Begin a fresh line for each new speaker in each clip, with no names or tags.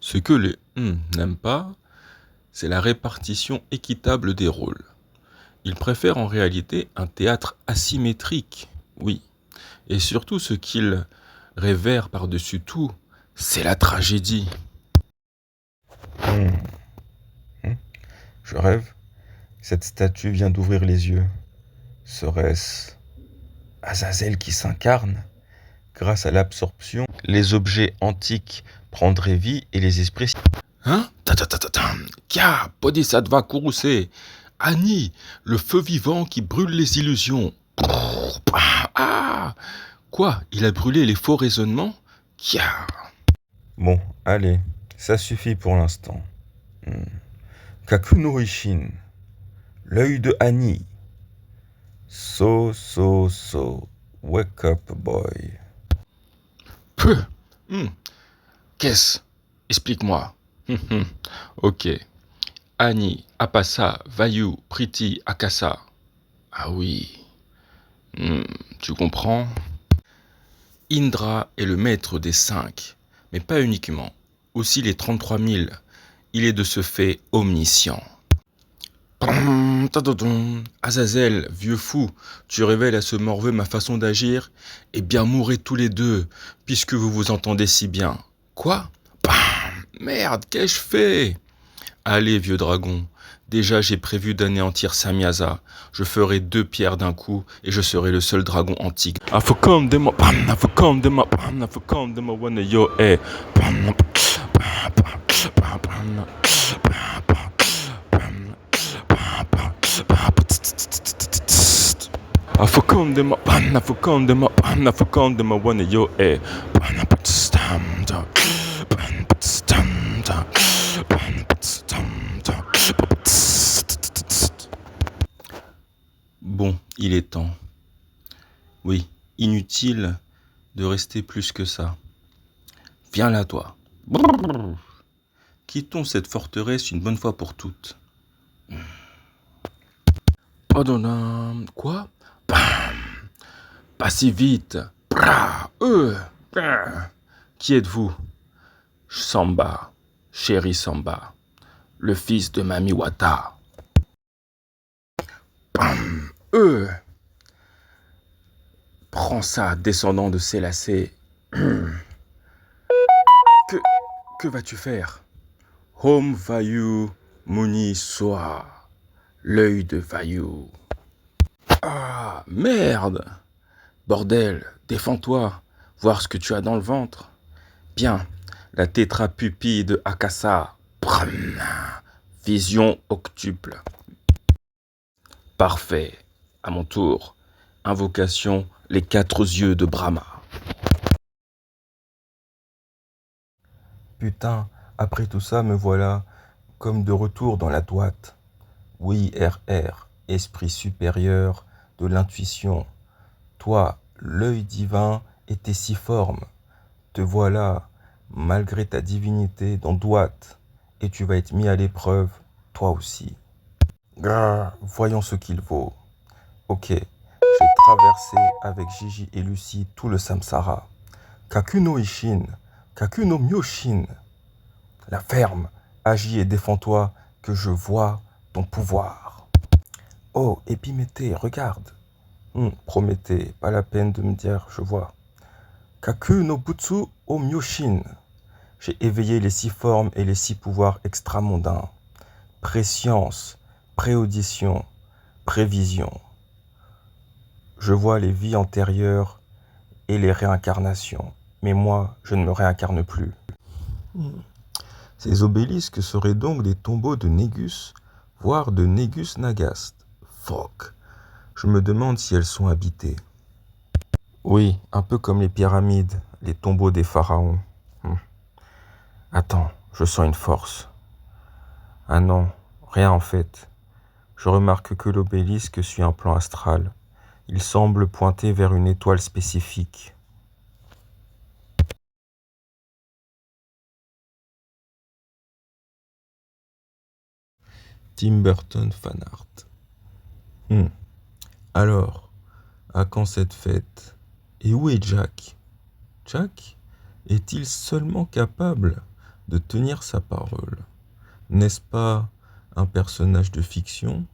Ce que les n'aiment pas, c'est la répartition équitable des rôles. Ils préfèrent en réalité un théâtre asymétrique, oui. Et surtout ce qu'ils révèrent par-dessus tout, c'est la tragédie.
Je rêve. Cette statue vient d'ouvrir les yeux. Serait-ce Azazel qui s'incarne? Grâce à l'absorption, les objets antiques prendraient vie et les esprits...
Hein? Kya, Bodhisattva Kuruse, Ani, le feu vivant qui brûle les illusions. Ah! Quoi? Il a brûlé les faux raisonnements? Kya!
Bon, allez, ça suffit pour l'instant. Kakuno Ishin, l'œil de Annie. So, wake up boy.
Peu! Qu'est-ce? Explique-moi. Ok. Ani, Apasa, Vayu, Priti, Akasa. Ah oui. Tu comprends? Indra est le maître des 5, mais pas uniquement. Aussi les 33 000. Il est de ce fait omniscient. Azazel, vieux fou, tu révèles à ce morveux ma façon d'agir? Eh bien, mourrez tous les deux, puisque vous vous entendez si bien. Quoi? Merde, qu'ai-je fait? Allez, vieux dragon, déjà j'ai prévu d'anéantir Samyaza. Je ferai 2 pierres d'un coup et je serai le seul dragon antique. Bon, il est temps. Oui, inutile de rester plus que ça. Viens là, toi. Quittons cette forteresse une bonne fois pour toutes. Quoi? Pas si vite. Qui êtes-vous? Samba, chéri Samba, le fils de Mami Wata. Prends ça, descendant de Sélassé. Que vas-tu faire? Home Vayu Muni Soa, l'œil de Vayu. Ah, merde! Bordel, défends-toi, voir ce que tu as dans le ventre. Bien, la tétrapupille de Akasa. Vision octuple. Parfait. À mon tour. Invocation, les 4 yeux de Brahma.
Putain, après tout ça, me voilà comme de retour dans la droite. Oui, RR, esprit supérieur de l'intuition. Toi, l'œil divin et tes 6 formes. Te voilà, malgré ta divinité, dans droite. Et tu vas être mis à l'épreuve, toi aussi. Voyons ce qu'il vaut. Ok, j'ai traversé avec Gigi et Lucie tout le samsara. Kakuno Ishin, Kakuno Myoshin. La ferme, agis et défends-toi, que je vois ton pouvoir. Oh, Épiméthée, regarde. Prométhée, pas la peine de me dire, je vois. Kaku no Butsu o Myoshin. J'ai éveillé les 6 formes et les 6 pouvoirs extramondains. Préscience, préaudition, prévision. Je vois les vies antérieures et les réincarnations. Mais moi, je ne me réincarne plus. Ces obélisques seraient donc des tombeaux de Négus, voire de Négus Nagast. Fuck. Je me demande si elles sont habitées. Oui, un peu comme les pyramides, les tombeaux des pharaons. Attends, je sens une force. Ah non, rien en fait. Je remarque que l'obélisque suit un plan astral. Il semble pointer vers une étoile spécifique. Tim Burton fan art. Alors, à quand cette fête? Et où est Jack? Jack est-il seulement capable de tenir sa parole? N'est-ce pas un personnage de fiction?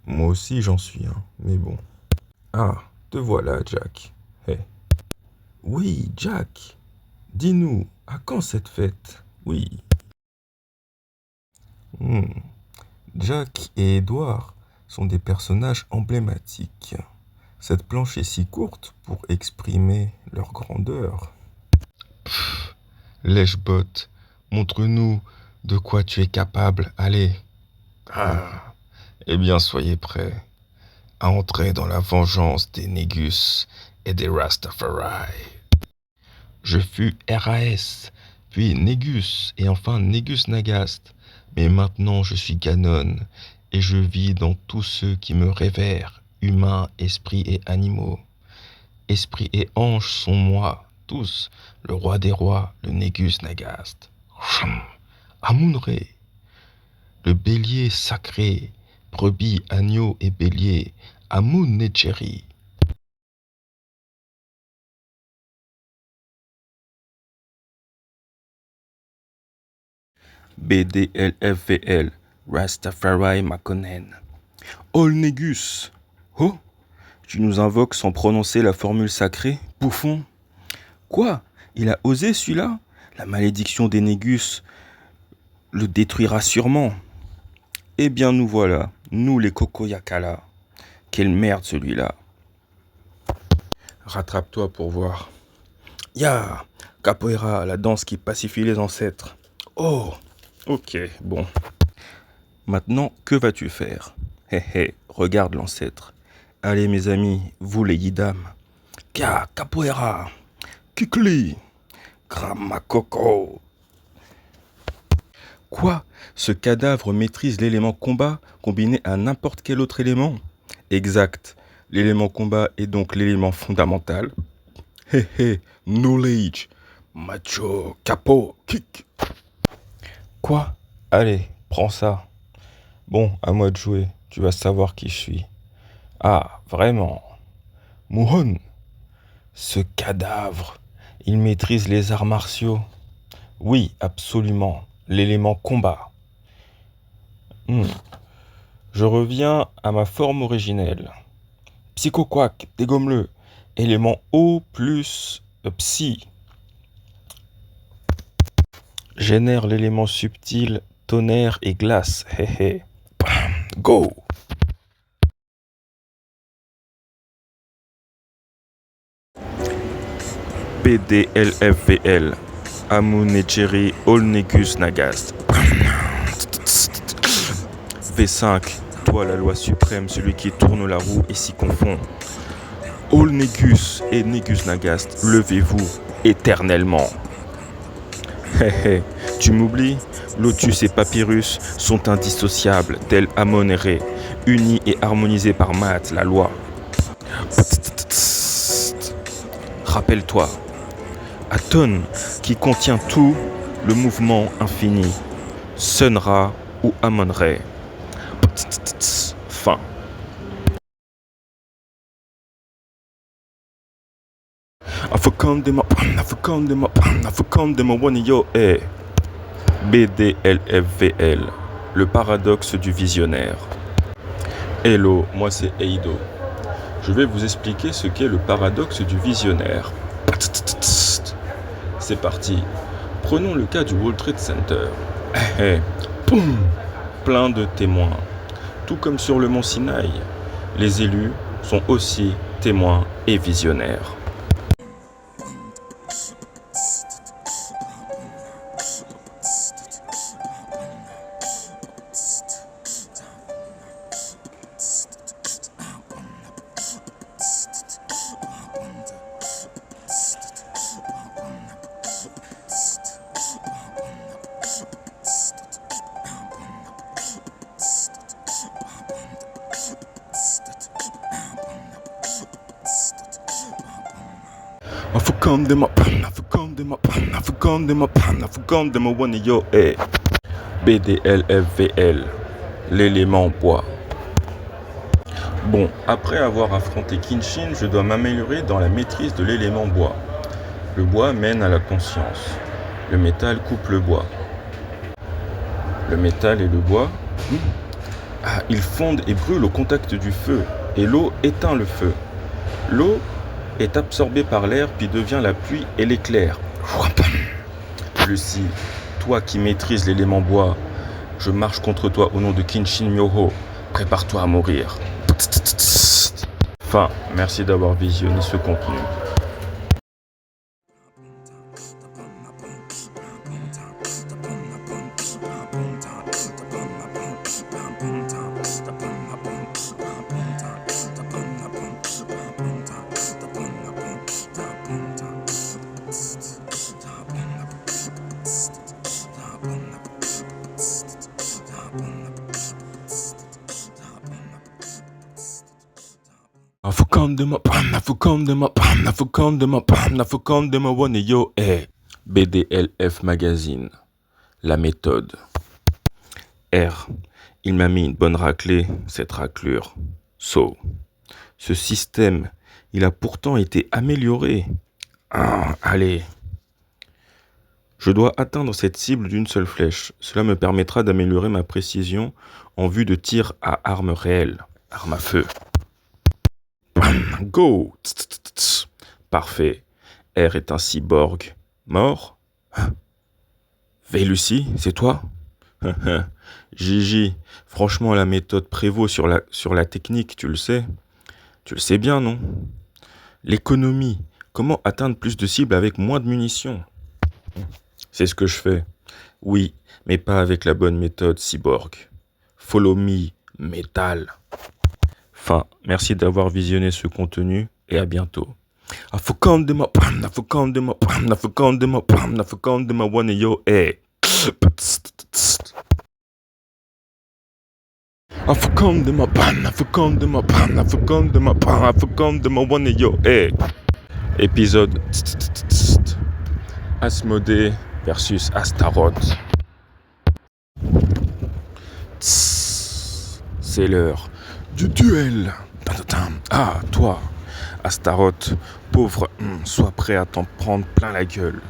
Moi aussi j'en suis un, mais bon. Ah, te voilà, Jack. Hé. Oui, Jack. Dis-nous, à quand cette fête? Oui. Jack et Edward sont des personnages emblématiques. Cette planche est si courte pour exprimer leur grandeur. Lèche-botte, montre-nous de quoi tu es capable. Allez. Ah. Eh bien, soyez prêts à entrer dans la vengeance des Négus et des Rastafari. Je fus RAS, puis Négus, et enfin Négus Nagast. Mais maintenant je suis Ganon, et je vis dans tous ceux qui me révèrent, humains, esprits et animaux. Esprits et anges sont moi, tous, le roi des rois, le Négus Nagast. Amun-Re, le bélier sacré, brebis, agneau et bélier, Amun-Netcheri.
BDLFVL, Rastafari Makonnen. Ol Négus. Oh, tu nous invoques sans prononcer la formule sacrée, bouffon. Quoi? Il a osé celui-là? La malédiction des Négus le détruira sûrement. Eh bien nous voilà, nous les Kokoyakala. Quelle merde celui-là. Rattrape-toi pour voir. Ya, Capoeira, la danse qui pacifie les ancêtres. Oh, ok, bon. Maintenant, que vas-tu faire? Hé hé, regarde l'ancêtre. Allez mes amis, vous les Yidam. Ka, Capoeira, Kikli, Gramakoko. Quoi? Ce cadavre maîtrise l'élément combat combiné à n'importe quel autre élément? Exact. L'élément combat est donc l'élément fondamental. Hé hé, knowledge. Macho, capo, kick. Quoi? Allez, prends ça. Bon, à moi de jouer. Tu vas savoir qui je suis. Ah, vraiment? Mouhon, ce cadavre, il maîtrise les arts martiaux. Oui, absolument. L'élément combat. Je reviens à ma forme originelle. Psychoquack, dégomme-le. Élément O plus Psy. Génère l'élément subtil tonnerre et glace. Hé hé. Go. PDLFVL. Amun-Netcheri Ol-Négus Nagast. V5, toi la loi suprême, celui qui tourne la roue et s'y confond. Ol-Négus et Négus Nagast, levez-vous éternellement. Hé hé, tu m'oublies? Lotus et Papyrus sont indissociables, tels Amon-Re, unis et harmonisés par Maat, la loi. Rappelle-toi, Aton, qui contient tout, le mouvement infini, Sun-Ra ou Amon-Re. Fin. BDLFVL, le paradoxe du visionnaire. Hello, moi c'est Eido. Je vais vous expliquer ce qu'est le paradoxe du visionnaire. C'est parti. Prenons le cas du World Trade Center. Plein de témoins. Tout comme sur le mont Sinaï, les élus sont aussi témoins et visionnaires. BDLFVL, l'élément bois. Bon, après avoir affronté Kenshin, je dois m'améliorer dans la maîtrise de l'élément bois. Le bois mène à la conscience. Le métal coupe le bois. Le métal et le bois, ils fondent et brûlent au contact du feu. Et l'eau éteint le feu. L'eau est absorbée par l'air puis devient la pluie et l'éclair. Lucie, toi qui maîtrises l'élément bois, je marche contre toi au nom de Kenshin Myoho. Prépare-toi à mourir. Enfin, merci d'avoir visionné ce contenu. BDLF Magazine, la méthode. R, il m'a mis une bonne raclée, cette raclure. Ce système, il a pourtant été amélioré. Allez. Je dois atteindre cette cible d'une seule flèche. Cela me permettra d'améliorer ma précision en vue de tir à arme réelle, arme à feu. Go! Parfait. R est un cyborg. Mort? Lucie, c'est toi? Gigi, franchement la méthode prévaut sur la technique, tu le sais? Tu le sais bien, non? L'économie, comment atteindre plus de cibles avec moins de munitions? C'est ce que je fais. Oui, mais pas avec la bonne méthode cyborg. Follow me, métal. Enfin, merci d'avoir visionné ce contenu et à bientôt. Épisode Asmodée versus Astaroth. C'est l'heure du duel. Ah, toi, Astaroth, pauvre, sois prêt à t'en prendre plein la gueule.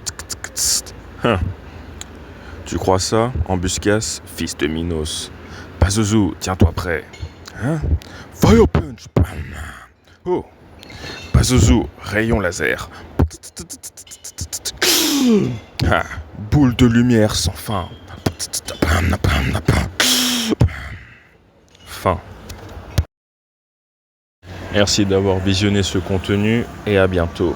Tu crois ça, Embuscas, fils de Minos? Pazuzu, tiens-toi prêt. Fire punch. Oh, Pazuzu, rayon laser. Boule de lumière sans fin. Fin. Merci d'avoir visionné ce contenu et à bientôt.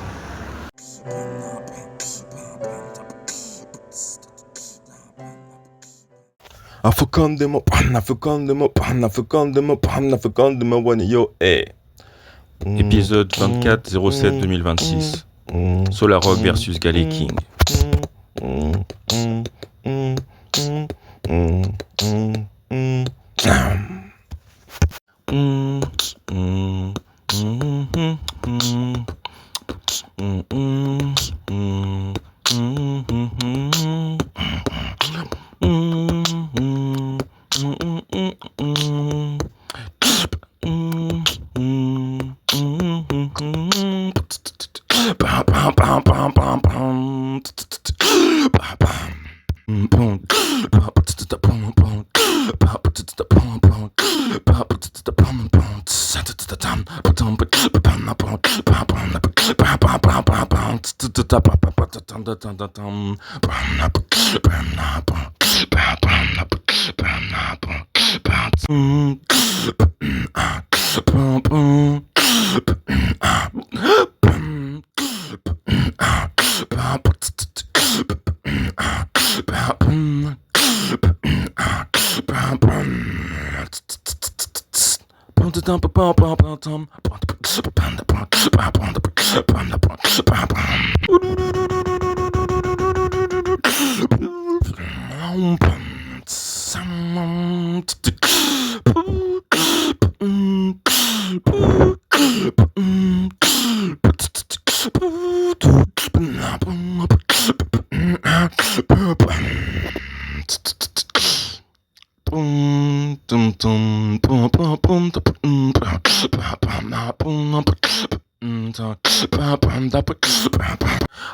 Épisode 24-07-2026. Solarog versus Galley King.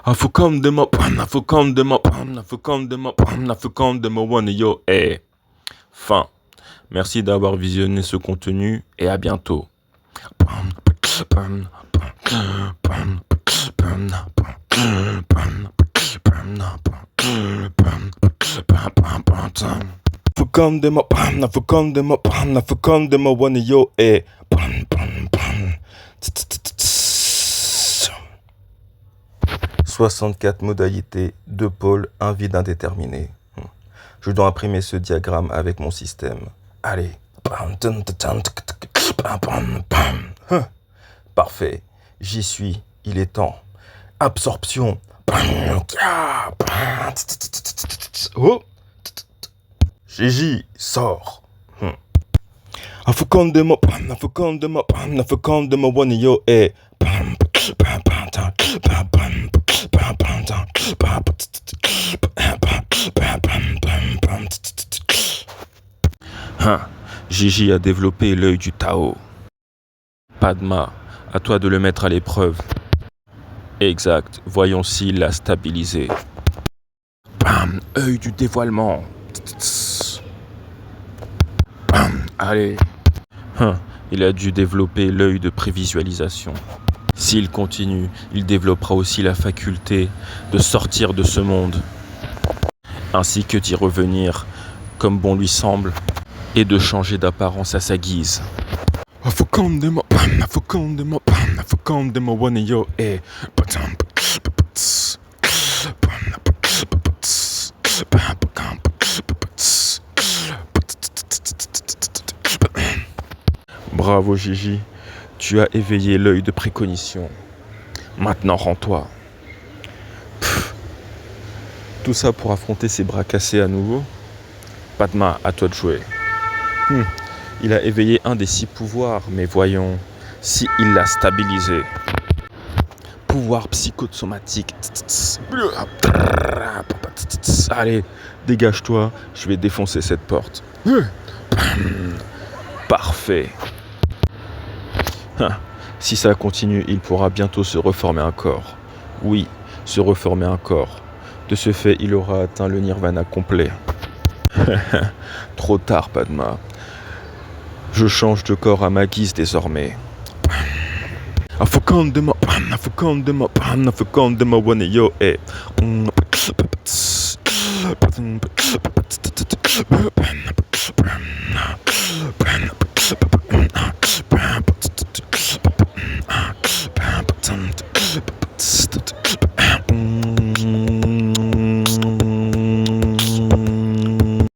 I feel come them up, I feel come them up, I feel come them up, I feel come them up, one yo, Fin. Merci d'avoir visionné ce contenu et à bientôt. I feel come them up, I feel come them up, I feel come them up, one yo,
64 modalités, 2 pôles, un vide indéterminé. Je dois imprimer ce diagramme avec mon système. Allez. Parfait. J'y suis. Il est temps. Absorption. Oh. Gigi, sors.
I feel come them up, I feel come them up, I feel come them up, one yo, Gigi a développé l'œil du Tao. Padma, à toi de le mettre à l'épreuve. Exact, voyons s'il l'a stabilisé. Bam, œil du dévoilement. Bam, allez. Il a dû développer l'œil de prévisualisation. S'il continue, il développera aussi la faculté de sortir de ce monde, ainsi que d'y revenir comme bon lui semble, et de changer d'apparence à sa guise. I feel come them up, I feel come them up, I feel come them up, one yo, Bravo Gigi, tu as éveillé l'œil de précognition. Maintenant rends-toi. Tout ça pour affronter ses bras cassés à nouveau. Padma, à toi de jouer. Il a éveillé un des 6 pouvoirs, mais voyons si il l'a stabilisé. Pouvoir psychosomatique. Allez, dégage-toi, je vais défoncer cette porte. Parfait. Si ça continue, il pourra bientôt se reformer un corps. Oui, se reformer un corps. De ce fait, il aura atteint le nirvana complet. Trop tard, Padma. Je change de corps à ma guise désormais. I feel come them up, I feel come them up, I feel come them up, one yo,